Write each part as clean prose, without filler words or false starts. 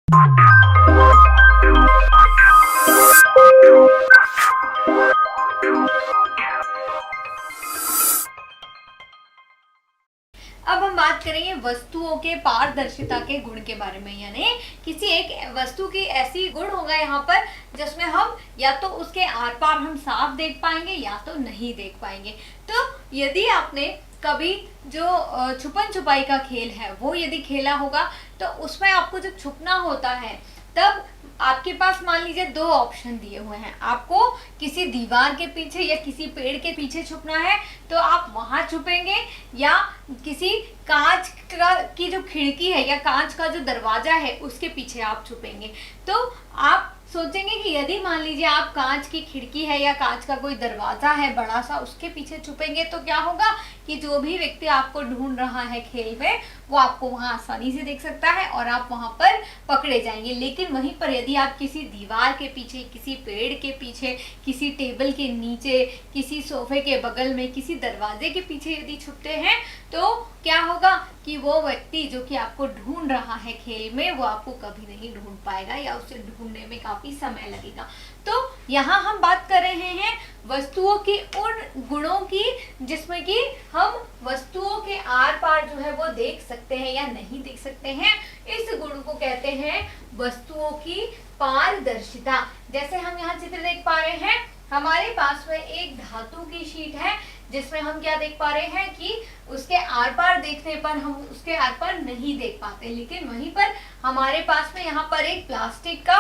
अब हम बात करेंगे वस्तुओं के पारदर्शिता के गुण के बारे में, यानी किसी एक वस्तु की ऐसी गुण होगा यहाँ पर जिसमें हम या तो उसके आर पार हम साफ देख पाएंगे या तो नहीं देख पाएंगे। तो यदि आपने कभी जो छुपन छुपाई का खेल है वो यदि खेला होगा तो उसमें आपको जब छुपना होता है तब आपके पास मान लीजिए दो ऑप्शन दिए हुए हैं। आपको किसी दीवार के पीछे या किसी पेड़ के पीछे छुपना है तो आप वहां छुपेंगे, या किसी कांच की जो खिड़की है या कांच का जो दरवाजा है उसके पीछे आप छुपेंगे। तो आप सोचेंगे कि यदि मान लीजिए आप कांच की खिड़की है या कांच का कोई दरवाजा है बड़ा सा उसके पीछे छुपेंगे तो क्या होगा कि जो भी व्यक्ति आपको ढूंढ रहा है खेल में वो आपको वहां आसानी से देख सकता है और आप वहां पर पकड़े जाएंगे। लेकिन वहीं पर यदि आप किसी दीवार के पीछे, किसी पेड़ के पीछे, किसी टेबल के नीचे, किसी सोफे के बगल में, किसी दरवाजे के पीछे यदि छुपते हैं तो क्या होगा कि वो व्यक्ति जो कि आपको ढूंढ रहा है खेल में वो आपको कभी नहीं ढूंढ पाएगा या उसे ढूंढने में काफी समय लगेगा। तो यहाँ हम बात कर रहे हैं वस्तुओं की उन गुणों की जिसमें कि हम वस्तुओं के आर पार जो है वो देख सकते हैं या नहीं देख सकते हैं। इस गुण को कहते हैं वस्तुओं की पारदर्शिता। जैसे हम यहाँ चित्र देख पा रहे हैं, हमारे पास में एक धातु की शीट है जिसमें हम क्या देख पा रहे हैं कि उसके आर पार देखने पर हम उसके आर पार नहीं देख पाते, लेकिन वहीं पर हमारे पास में यहाँ पर एक प्लास्टिक का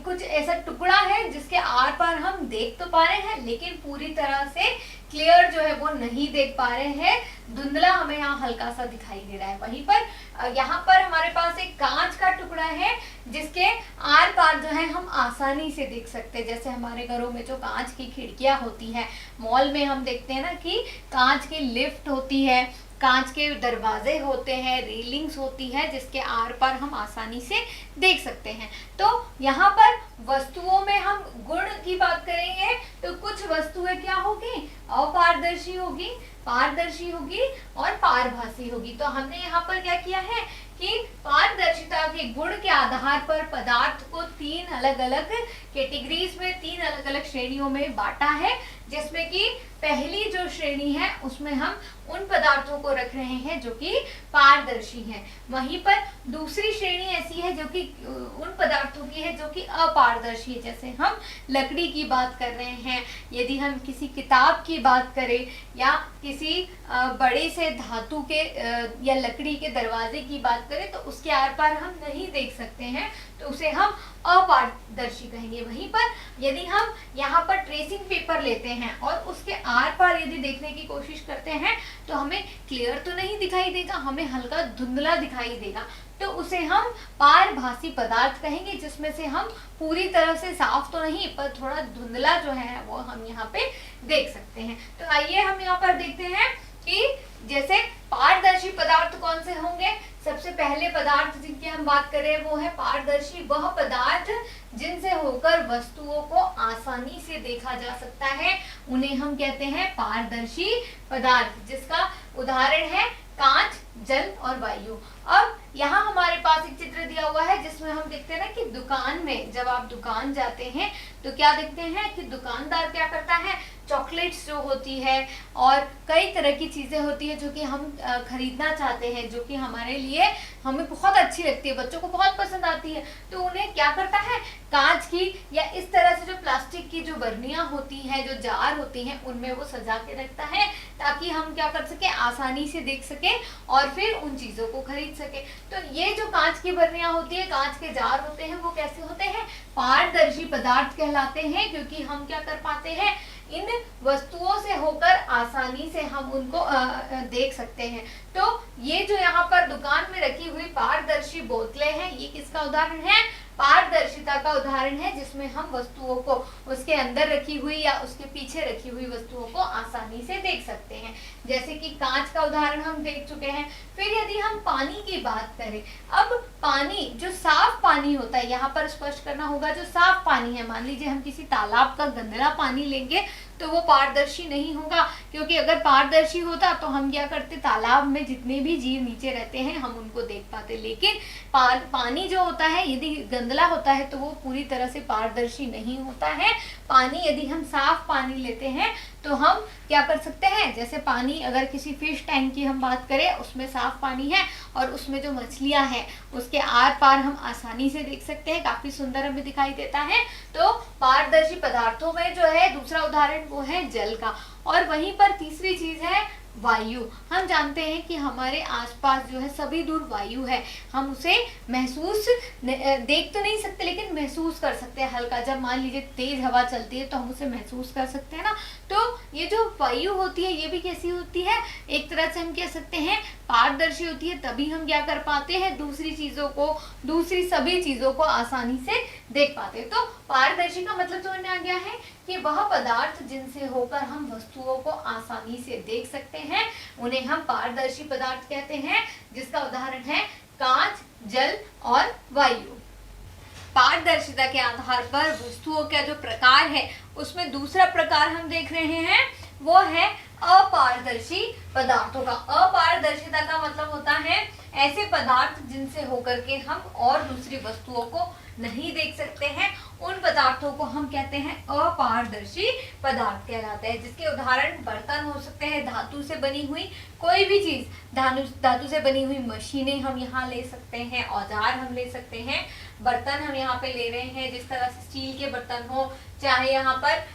कुछ ऐसा टुकड़ा है जिसके आर पार हम देख तो पा रहे हैं लेकिन पूरी तरह से क्लियर जो है वो नहीं देख पा रहे हैं, धुंधला हमें यहाँ हल्का सा दिखाई दे रहा है। वहीं पर यहाँ पर हमारे पास एक कांच का टुकड़ा है जिसके आर पार जो है हम आसानी से देख सकते हैं। जैसे हमारे घरों में जो कांच की खिड़कियां होती हैं, मॉल में हम देखते हैं ना कि कांच की लिफ्ट होती है, कांच के दरवाजे होते हैं, रेलिंग्स होती है जिसके आर पार हम आसानी से देख सकते हैं। तो यहाँ पर वस्तुओं में हम गुण की बात करेंगे तो कुछ वस्तुएं क्या होगी, अपारदर्शी होगी, पारदर्शी होगी और पारभासी होगी। तो हमने यहाँ पर क्या किया है कि पारदर्शिता के गुण के आधार पर पदार्थ को तीन अलग अलग कैटेगरीज में, तीन अलग अलग श्रेणियों में बांटा है, जिसमें कि पहली जो श्रेणी है उसमें हम उन पदार्थों को रख रहे हैं जो कि पारदर्शी हैं। वहीं पर दूसरी श्रेणी ऐसी है जो कि उन पदार्थों की है जो कि अपारदर्शी है। जैसे हम लकड़ी की बात कर रहे हैं, यदि हम किसी किताब की बात करें या किसी बड़े से धातु के या लकड़ी के दरवाजे की बात करें तो उसके आर पार हम नहीं देख सकते हैं, तो उसे हम अपारदर्शी कहेंगे। वहीं पर यदि हम यहाँ पर ट्रेसिंग पेपर लेते हैं और उसके आर पार यदि देखने की कोशिश करते हैं तो हमें क्लियर तो नहीं दिखाई देगा, हमें हल्का धुंधला दिखाई देगा, तो उसे हम पारभासी पदार्थ कहेंगे, जिसमें से हम पूरी तरह से साफ तो नहीं पर थोड़ा धुंधला जो है वो हम यहाँ पे देख सकते हैं। तो आइए हम यहाँ पर देखते हैं कि जैसे पारदर्शी पदार्थ कौन से होंगे। सबसे पहले पदार्थ जिनकी हम बात करें वो है पारदर्शी, वह पदार्थ जिनसे होकर वस्तुओं को आसानी से देखा जा सकता है उन्हें हम कहते हैं पारदर्शी पदार्थ, जिसका उदाहरण है कांच, जल और वायु। अब यहाँ हमारे पास एक चित्र दिया हुआ है जिसमें हम देखते हैं ना कि दुकान में जब आप दुकान जाते हैं तो क्या देखते हैं कि दुकानदार क्या करता है, चॉकलेट्स जो होती है और कई तरह की चीजें होती है जो कि हम खरीदना चाहते हैं, जो कि हमारे लिए हमें बहुत अच्छी लगती है, बच्चों को बहुत पसंद आती है, तो उन्हें क्या करता है कांच की या इस तरह से जो प्लास्टिक की जो बर्नियां होती हैं, जो जार होती हैं, उनमें वो सजा के रखता है ताकि हम क्या कर सके, आसानी से देख सके और फिर उन चीजों को खरीद सके। तो ये जो कांच की बर्नियां होती है, कांच के जार होते हैं, वो कैसे होते हैं, पारदर्शी पदार्थ कहलाते हैं, क्योंकि हम क्या कर पाते हैं, इन वस्तुओं से होकर आसानी से हम उनको देख सकते हैं। तो ये जो यहाँ पर दुकान में रखी हुई पारदर्शी बोतलें हैं, ये किसका उदाहरण है, पारदर्शिता का उदाहरण है, जिसमें हम वस्तुओं को उसके अंदर रखी हुई या उसके पीछे रखी हुई वस्तुओं को आसानी से देख सकते हैं। जैसे कि कांच का उदाहरण हम देख चुके हैं। फिर यदि हम पानी की बात करें, अब पानी जो साफ पानी होता है, यहाँ पर स्पष्ट करना होगा, जो साफ पानी है, मान लीजिए हम किसी तालाब का गंदला पानी लेंगे तो वो पारदर्शी नहीं होगा, क्योंकि अगर पारदर्शी होता तो हम क्या करते, तालाब में जितने भी जीव नीचे रहते हैं हम उनको देख पाते। लेकिन पानी जो होता है यदि गंदला होता है तो वो पूरी तरह से पारदर्शी नहीं होता है। पानी यदि हम साफ पानी लेते हैं तो हम क्या कर सकते हैं, जैसे पानी अगर किसी फिश टैंक की हम बात करें, उसमें साफ पानी है और उसमें जो मछलियां हैं उसके आर पार हम आसानी से देख सकते हैं, काफी सुंदर हमें दिखाई देता है। तो पारदर्शी पदार्थों में जो है दूसरा उदाहरण वो है जल का। और वहीं पर तीसरी चीज है वायु। हम जानते हैं कि हमारे आसपास जो है सभी दूर वायु है, हम उसे महसूस देख तो नहीं सकते लेकिन महसूस कर सकते हैं हल्का। जब मान लीजिए तेज हवा चलती है तो हम उसे महसूस कर सकते हैं ना। तो ये जो वायु होती है ये भी कैसी होती है, एक तरह से हम कह सकते हैं पारदर्शी होती है, तभी हम क्या कर पाते हैं, दूसरी सभी चीजों को आसानी से देख पाते हैं। तो पारदर्शी का मतलब समझ में आ गया है कि वह पदार्थ जिनसे होकर हम वस्तुओं को आसानी से देख सकते हैं उन्हें हम पारदर्शी पदार्थ कहते हैं, जिसका उदाहरण है कांच, जल और वायु। पारदर्शिता के आधार पर वस्तुओं का जो प्रकार है उसमें दूसरा प्रकार हम देख रहे हैं वो है अपारदर्शी पदार्थों का। अपारदर्शिता का मतलब होता है ऐसे पदार्थ जिनसे होकर के हम और दूसरी वस्तुओं को नहीं देख सकते हैं, उन पदार्थों को हम कहते हैं अपारदर्शी पदार्थ कहलाते हैं। जिसके उदाहरण बर्तन हो सकते हैं, धातु से बनी हुई कोई भी चीज, धातु से बनी हुई मशीनें हम यहाँ ले सकते हैं, औजार हम ले सकते हैं, बर्तन हम यहाँ पे ले रहे हैं जिस तरह से स्टील के बर्तन हो, चाहे यहाँ पर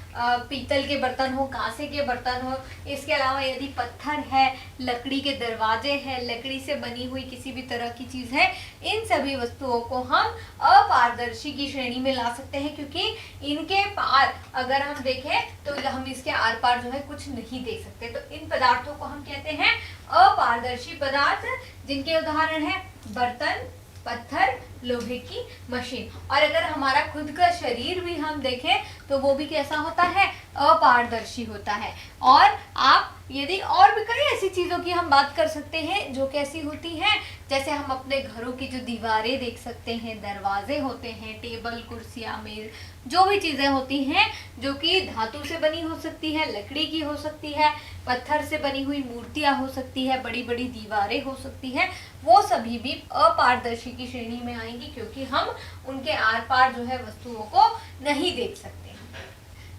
पीतल के बर्तन हो, कांसे के बर्तन हो। इसके अलावा यदि पत्थर है, लकड़ी के दरवाजे हैं, लकड़ी से बनी हुई किसी भी तरह की चीज है, इन सभी वस्तुओं को हम अपारदर्शी की श्रेणी में ला सकते हैं, क्योंकि इनके पार अगर हम देखें तो हम इसके आर पार जो है कुछ नहीं देख सकते। तो इन पदार्थों को हम कहते हैं अपारदर्शी पदार्थ, जिनके उदाहरण है बर्तन, पत्थर, लोहे की मशीन। और अगर हमारा खुद का शरीर भी हम देखें तो वो भी कैसा होता है, अपारदर्शी होता है। और आप यदि और भी कई ऐसी चीजों की हम बात कर सकते हैं जो कैसी होती हैं, जैसे हम अपने घरों की जो दीवारें देख सकते हैं, दरवाजे होते हैं, टेबल, कुर्सियां, मेज, जो भी चीजें होती हैं जो कि धातु से बनी हो सकती है, लकड़ी की हो सकती है, पत्थर से बनी हुई मूर्तियां हो सकती है, बड़ी बड़ी दीवारें हो सकती हैं, वो सभी भी अपारदर्शी की श्रेणी में आएंगी, क्योंकि हम उनके आर पार जो है वस्तुओं को नहीं देख सकते।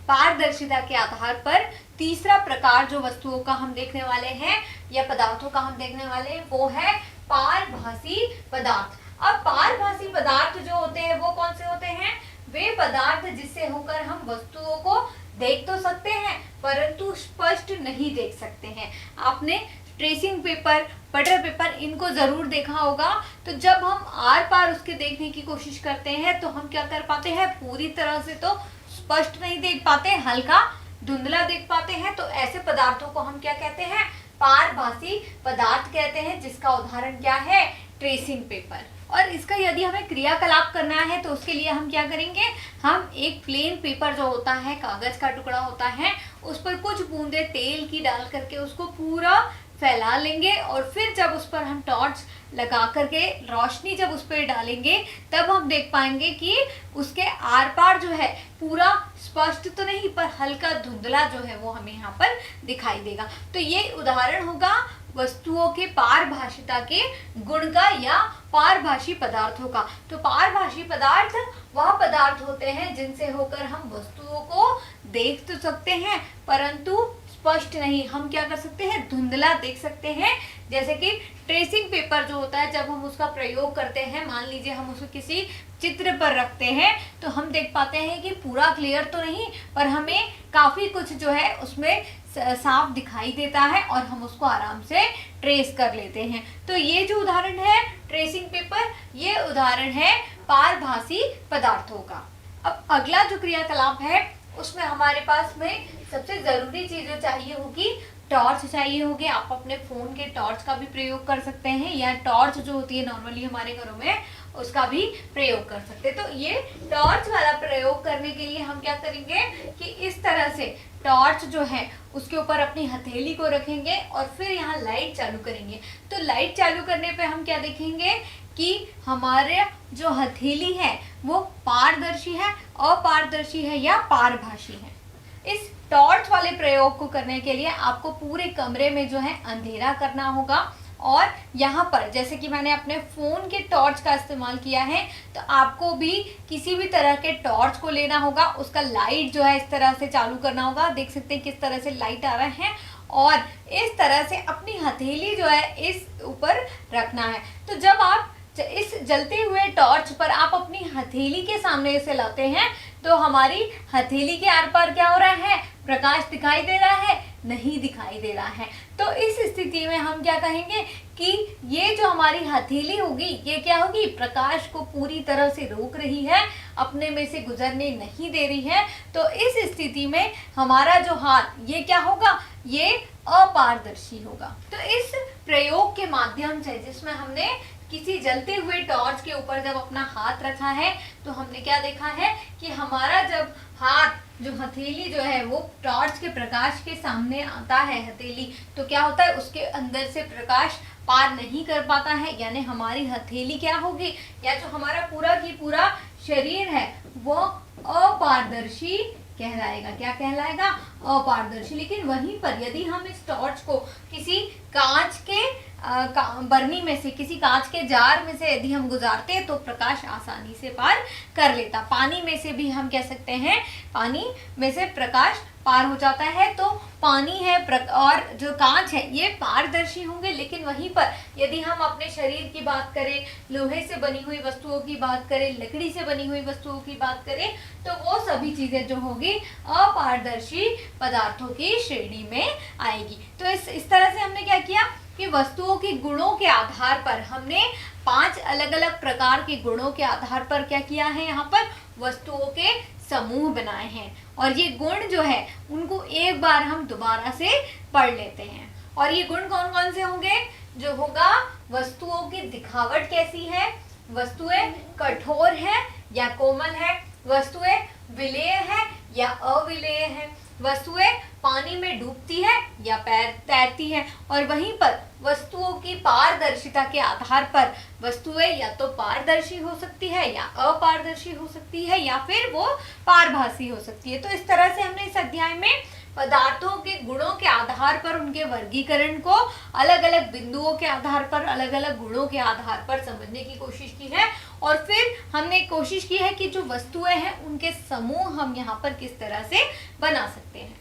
पारदर्शिता के आधार पर तीसरा प्रकार जो वस्तुओं का हम देखने वाले हैं या पदार्थों का हम देखने वाले हैं वो है पारभासी पदार्थ। अब पारभासी पदार्थ जो होते हैं वो कौन से होते हैं, वे पदार्थ जिससे होकर हम वस्तुओं को देख तो सकते हैं परंतु स्पष्ट नहीं देख सकते हैं। आपने ट्रेसिंग पेपर, बटर पेपर, इनको जरूर देखा होगा। तो जब हम आर पार उसके देखने की कोशिश करते हैं तो हम क्या कर पाते हैं, पूरी तरह से तो स्पष्ट नहीं देख पाते, हल्का धुंधला देख पाते हैं। तो ऐसे पदार्थों को हम क्या कहते हैं, पारभासी पदार्थ कहते हैं, जिसका उदाहरण क्या है, ट्रेसिंग पेपर। और इसका यदि हमें क्रियाकलाप करना है तो उसके लिए हम क्या करेंगे, हम एक प्लेन पेपर जो होता है, कागज का टुकड़ा होता है, उस पर कुछ बूंदे तेल की डाल करके उसको पूरा फैला लेंगे और फिर जब उस पर हम टॉर्च लगा करके रोशनी जब उस पर डालेंगे तब हम देख पाएंगे कि उसके आर पार जो है पूरा स्पष्ट तो नहीं पर हल्का धुंधला जो है वो हमें यहाँ पर दिखाई देगा। तो ये उदाहरण होगा वस्तुओं के पारभाषिता के गुण का या पारभाषी पदार्थों का। तो पारभाषी पदार्थ वह पदार्थ होते हैं जिनसे होकर हम वस्तुओं को देख तो सकते हैं परंतु स्पष्ट नहीं, हम क्या कर सकते हैं, धुंधला देख सकते हैं। जैसे कि ट्रेसिंग पेपर जो होता है, जब हम उसका प्रयोग करते हैं, मान लीजिए हम उसको किसी चित्र पर रखते हैं तो हम देख पाते हैं कि पूरा क्लियर तो नहीं पर हमें काफी कुछ जो है उसमें साफ दिखाई देता है और हम उसको आराम से ट्रेस कर लेते हैं। तो ये जो उदाहरण है ट्रेसिंग पेपर, ये उदाहरण है पारभासी पदार्थों का। अब अगला जो क्रियाकलाप है उसमें हमारे पास में सबसे जरूरी चीज जो चाहिए होगी, टॉर्च चाहिए होगी। आप अपने फोन के टॉर्च का भी प्रयोग कर सकते हैं या टॉर्च जो होती है नॉर्मली हमारे घरों में उसका भी प्रयोग कर सकते हैं। तो ये टॉर्च वाला प्रयोग करने के लिए हम क्या करेंगे कि इस तरह से टॉर्च जो है उसके ऊपर अपनी हथेली को रखेंगे और फिर यहाँ लाइट चालू करेंगे। तो लाइट चालू करने पे हम क्या देखेंगे कि हमारे जो हथेली है वो पारदर्शी है, अपारदर्शी है या पारभासी है। इस टॉर्च वाले प्रयोग को करने के लिए आपको पूरे कमरे में जो है अंधेरा करना होगा, और यहाँ पर जैसे कि मैंने अपने फ़ोन के टॉर्च का इस्तेमाल किया है, तो आपको भी किसी भी तरह के टॉर्च को लेना होगा, उसका लाइट जो है इस तरह से चालू करना होगा। देख सकते हैं किस तरह से लाइट आ रहा है, और इस तरह से अपनी हथेली जो है इस ऊपर रखना है। तो जब आप इस जलते हुए टॉर्च पर आप अपनी हथेली के सामने इसे लाते हैं, तो हमारी हथेली के आर पार क्या हो रहा है, प्रकाश दिखाई दे रहा है, नहीं दिखाई दे रहा है। तो इस स्थिति में हम क्या कहेंगे कि ये जो हमारी हथेली होगी, ये क्या होगी, प्रकाश को पूरी तरह से रोक रही है, अपने में से गुजरने नहीं दे रही है। तो इस स्थिति में हमारा जो हाथ ये क्या होगा, ये अपारदर्शी होगा। तो इस प्रयोग के माध्यम से जिसमें हमने किसी जलते हुए टॉर्च के ऊपर जब अपना हाथ रखा है, तो हमने क्या देखा है कि हमारा जब हाथ जो हथेली जो है वो टॉर्च के प्रकाश के सामने आता है हथेली, तो क्या होता है, उसके अंदर से प्रकाश पार नहीं कर पाता है, यानी हमारी हथेली क्या होगी, या जो हमारा पूरा की पूरा शरीर है वो अपारदर्शी कहलाएगा। क्या कहलाएगा, अपारदर्शी। लेकिन वहीं पर यदि हम इस टॉर्च को किसी कांच के बरनी में से, किसी कांच के जार में से यदि हम गुजारते हैं, तो प्रकाश आसानी से पार कर लेता। पानी में से भी हम कह सकते हैं, पानी में से प्रकाश पार हो जाता है। तो पानी है और जो कांच है ये पारदर्शी होंगे। लेकिन वहीं पर यदि हम अपने शरीर की बात करें, लोहे से बनी हुई वस्तुओं की बात करें, लकड़ी से बनी हुई वस्तुओं की बात करें, तो वो सभी चीजें जो होगी अपारदर्शी पदार्थों की श्रेणी में आएगी। तो इस तरह से हमने क्या किया कि वस्तुओं के गुणों के आधार पर हमने 5 अलग अलग प्रकार के गुणों के आधार पर क्या किया है, यहाँ पर वस्तुओं के समूह बनाए हैं। और ये गुण जो है उनको एक बार हम दोबारा से पढ़ लेते हैं। और ये गुण कौन कौन से होंगे, जो होगा वस्तुओं की दिखावट कैसी है, वस्तुएं कठोर है या कोमल है, वस्तुएं विलेय है या अविलेय है, वस्तुएं पानी में डूबती है या तैरती है। और वहीं पर वस्तुओं की पारदर्शिता के आधार पर वस्तुएं या तो पारदर्शी हो सकती है या अपारदर्शी हो सकती है, या फिर वो पारभासी हो सकती है। तो इस तरह से हमने इस अध्याय में पदार्थों के गुणों के आधार पर उनके वर्गीकरण को अलग अलग बिंदुओं के आधार पर, अलग अलग गुणों के आधार पर समझने की कोशिश की है। और फिर हमने कोशिश की है कि जो वस्तुएं हैं उनके समूह हम यहाँ पर किस तरह से बना सकते हैं।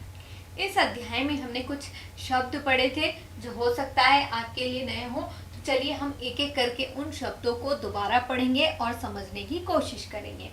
इस अध्याय में हमने कुछ शब्द पढ़े थे जो हो सकता है आपके लिए नए हो। तो चलिए हम एक एक करके उन शब्दों को दोबारा पढ़ेंगे और समझने की कोशिश करेंगे।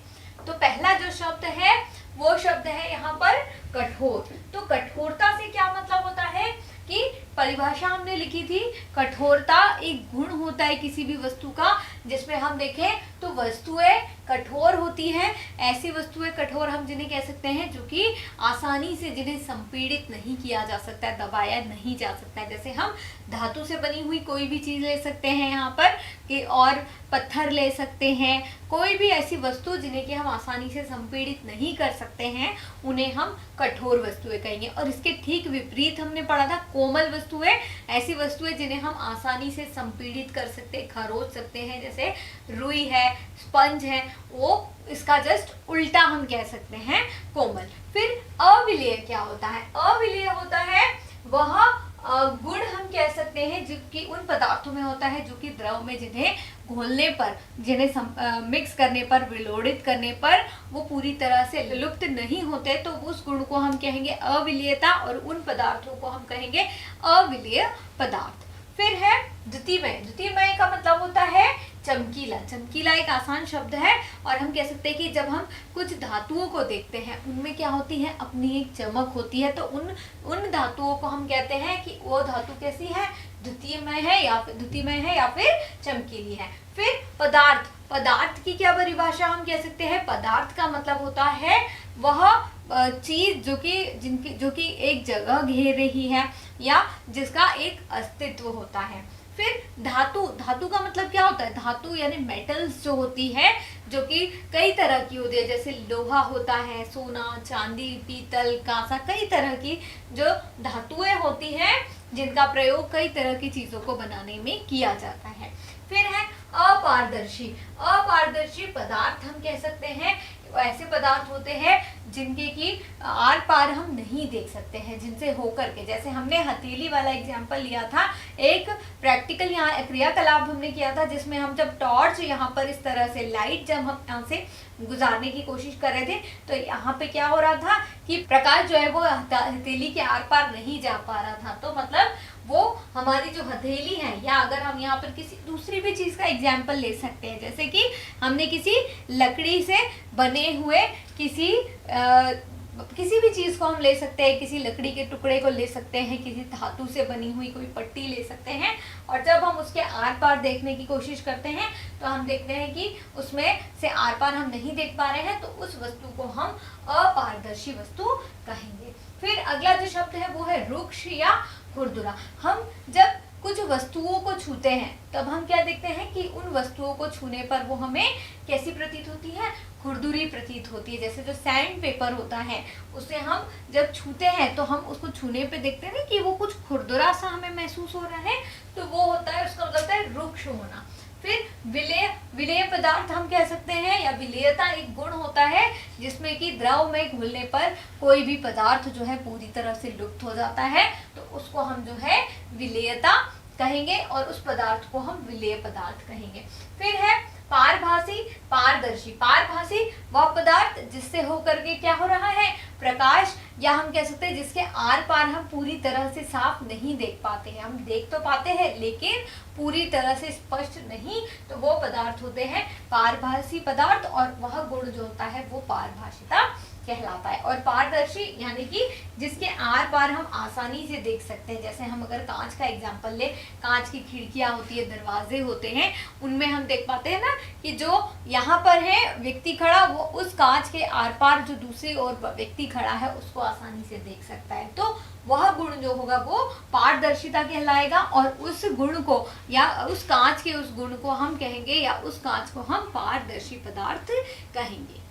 तो पहला जो शब्द है वो शब्द है यहाँ पर कठोर। तो कठोरता से क्या मतलब होता है कि परिभाषा हमने लिखी थी, कठोरता एक गुण होता है किसी भी वस्तु का, जिसमें हम देखें तो वस्तुएं कठोर होती हैं। ऐसी वस्तुएं कठोर हम जिन्हें कह सकते हैं जो कि आसानी से, जिन्हें संपीड़ित नहीं किया जा सकता है, दबाया नहीं जा सकता है। जैसे हम धातु से बनी हुई कोई भी चीज ले सकते हैं यहाँ पर कि, और पत्थर ले सकते हैं, कोई भी ऐसी वस्तु जिन्हें कि हम आसानी से संपीड़ित नहीं कर सकते हैं, उन्हें हम कठोर वस्तुएं कहेंगे। और इसके ठीक विपरीत हमने पढ़ा था कोमल वस्तुएं, ऐसी वस्तुएं जिन्हें हम आसानी से संपीड़ित कर सकते, खरोच सकते हैं, जैसे रुई है, स्पंज है, वो इसका जस्ट उल्टा हम कह सकते हैं कोमल। फिर अविलेय क्या होता है, अविलेय होता है वह गुण हम कह सकते हैं जो कि उन पदार्थों में होता है जो कि द्रव में, जिन्हें घोलने पर, जिन्हें मिक्स करने पर, विलोड़ित करने पर वो पूरी तरह से विलुप्त नहीं होते, तो उस गुण को हम कहेंगे अविलेयता, और उन पदार्थों को हम कहेंगे अविलेय पदार्थ। फिर है द्युतिमय। द्युतिमय का मतलब होता है चमकीला। चमकीला एक आसान शब्द है, और हम कह सकते हैं कि जब हम कुछ धातुओं को देखते हैं उनमें क्या होती है, अपनी एक चमक होती है। तो उन धातुओं को हम कहते हैं कि वो धातु कैसी है, द्युतिमय है या फिर चमकीली है। फिर पदार्थ। पदार्थ की क्या परिभाषा हम कह सकते हैं, पदार्थ का मतलब होता है वह चीज जो कि एक जगह घेर रही है या जिसका एक अस्तित्व होता है। फिर धातु। धातु का मतलब क्या होता है, धातु यानी मेटल्स जो होती है, जो कि कई तरह की होती है, जैसे लोहा होता है, सोना, चांदी, पीतल, कांसा, कई तरह की जो धातुएं होती हैं जिनका प्रयोग कई तरह की चीजों को बनाने में किया जाता है। फिर है अपारदर्शी। अपारदर्शी पदार्थ हम कह सकते हैं वो ऐसे पदार्थ होते हैं जिनके की आर पार हम नहीं देख सकते हैं, जिनसे होकर के, जैसे हमने हथेली वाला एग्जांपल लिया था, एक प्रैक्टिकल यहाँ क्रियाकलाप हमने किया था जिसमें हम जब टॉर्च यहाँ पर इस तरह से लाइट जब हम यहाँ से गुजारने की कोशिश कर रहे थे तो यहाँ पे क्या हो रहा था कि प्रकाश जो है वो हथेली के आर पार नहीं जा पा रहा था। तो मतलब वो हमारी जो हथेली है, या अगर हम यहाँ पर किसी दूसरी भी चीज का एग्जाम्पल ले सकते हैं, जैसे कि हमने किसी लकड़ी से बने हुए किसी भी चीज को हम ले सकते हैं, किसी लकड़ी के टुकड़े को ले सकते हैं, किसी धातु से बनी हुई कोई पट्टी ले सकते हैं, और जब हम उसके आर पार देखने की कोशिश करते हैं तो हम देखते हैं कि उसमें से आर पार हम नहीं देख पा रहे हैं, तो उस वस्तु को हम अपारदर्शी वस्तु कहेंगे। फिर अगला जो शब्द है वो है रुक्ष या खुरदुरा। हम जब कुछ वस्तुओं को छूते हैं तब हम क्या देखते हैं कि उन वस्तुओं को छूने पर वो हमें कैसी प्रतीत होती है, खुरदुरी प्रतीत होती है। जैसे जो सैंड पेपर होता है उसे हम जब छूते हैं तो हम उसको छूने पे देखते हैं कि वो कुछ खुरदुरा सा हमें महसूस हो रहा है, तो वो होता है, उसका मतलब है रुक्ष होना। फिर विलेय पदार्थ हम कह सकते हैं, या विलेयता एक गुण होता है जिसमें कि द्रव में घुलने पर कोई भी पदार्थ जो है पूरी तरह से लुप्त हो जाता है, तो उसको हम जो है विलेयता कहेंगे और उस पदार्थ को हम विलेय पदार्थ कहेंगे। फिर है पारभासी पारदर्शी। पारभासी वह पदार्थ जिससे होकर के क्या हो रहा है, प्रकाश, या हम कह सकते हैं जिसके आर पार हम पूरी तरह से साफ नहीं देख पाते हैं। हम देख तो पाते हैं लेकिन पूरी तरह से स्पष्ट नहीं, तो वो पदार्थ होते हैं पारभासी पदार्थ, और वह गुण जो होता है वो पारभाषिता कहलाता है। और पारदर्शी यानी कि जिसके आर पार हम आसानी से देख सकते हैं। जैसे हम अगर कांच का एग्जांपल ले, कांच की खिड़कियां होती है, दरवाजे होते हैं, उनमें हम देख पाते हैं ना कि जो यहाँ पर है व्यक्ति खड़ा, वो उस कांच के आर पार जो दूसरी ओर व्यक्ति खड़ा है उसको आसानी से देख सकता है। तो वह गुण जो होगा वो पारदर्शिता कहलाएगा, और उस गुण को या उस कांच के उस गुण को हम कहेंगे, या उस कांच को हम पारदर्शी पदार्थ कहेंगे।